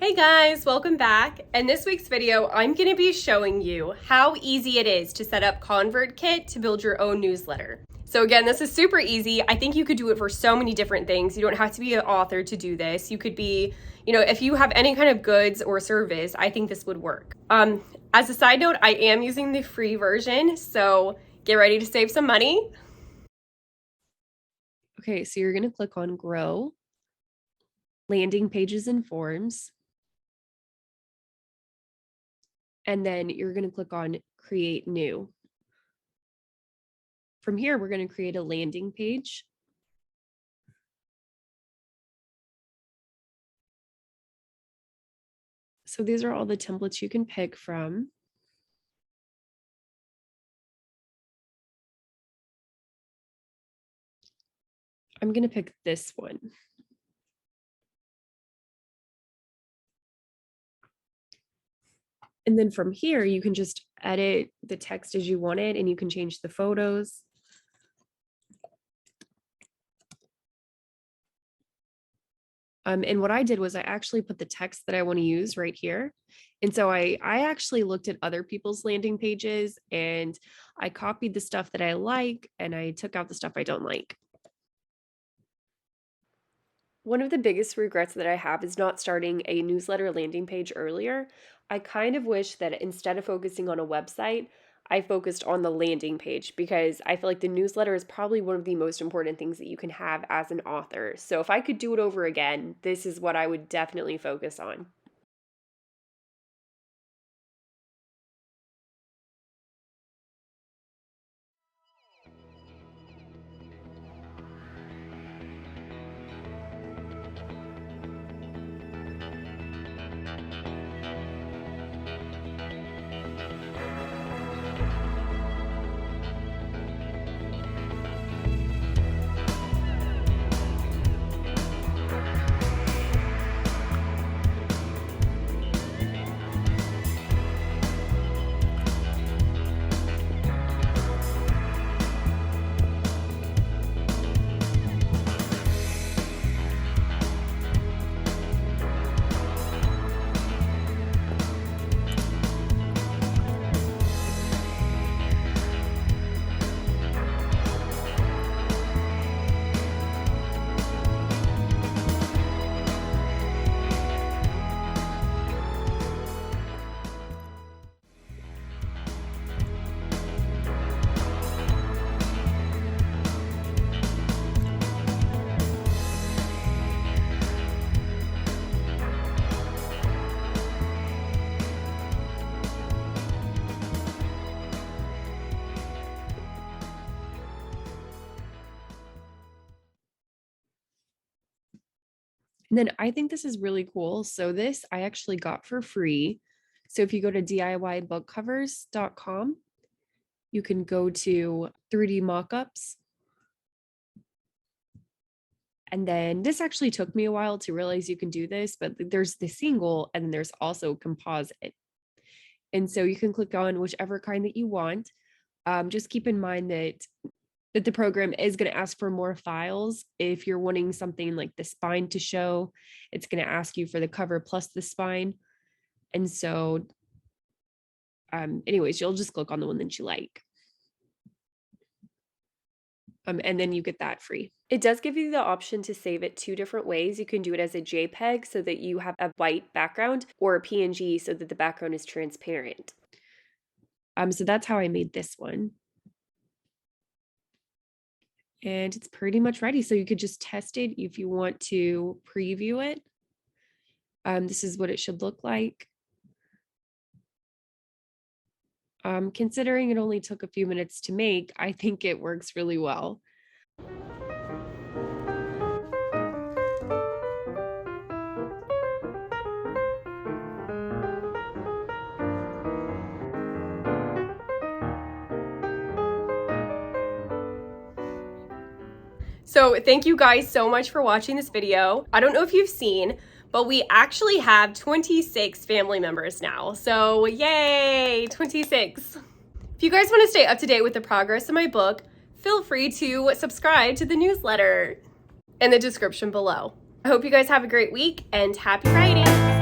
Hey guys, welcome back. In this week's video, I'm going to be showing you how easy it is to set up ConvertKit to build your own newsletter. So again, this is super easy. I think you could do it for so many different things. You don't have to be an author to do this. You could be, if you have any kind of goods or service, I think this would work. As a side note, I am using the free version, so get ready to save some money. Okay, so you're going to click on Grow, Landing Pages and Forms. And then you're going to click on Create New. From here, we're going to create a landing page. So these are all the templates you can pick from. I'm going to pick this one. And then from here, you can just edit the text as you want it, and you can change the photos. And what I did was I actually put the text that I want to use right here. And so I actually looked at other people's landing pages and I copied the stuff that I like and I took out the stuff I don't like. One of the biggest regrets that I have is not starting a newsletter landing page earlier. I kind of wish that instead of focusing on a website, I focused on the landing page because I feel like the newsletter is probably one of the most important things that you can have as an author. So if I could do it over again, this is what I would definitely focus on. And then I think this is really cool. So this I actually got for free. So if you go to DIYbookcovers.com, you can go to 3D mockups. And then this actually took me a while to realize you can do this, but there's the single and then there's also composite. And so you can click on whichever kind that you want. Just keep in mind that the program is going to ask for more files. If you're wanting something like the spine to show, it's going to ask you for the cover plus the spine. And so anyways, you'll just click on the one that you like. And then you get that free. It does give you the option to save it two different ways. You can do it as a JPEG so that you have a white background, or a PNG so that the background is transparent. So that's how I made this one. And it's pretty much ready. So you could just test it if you want to preview it. This is what it should look like. Considering it only took a few minutes to make, I think it works really well. So thank you guys so much for watching this video. I don't know if you've seen, but we actually have 26 family members now. So yay, 26. If you guys want to stay up to date with the progress of my book, feel free to subscribe to the newsletter in the description below. I hope you guys have a great week and happy writing.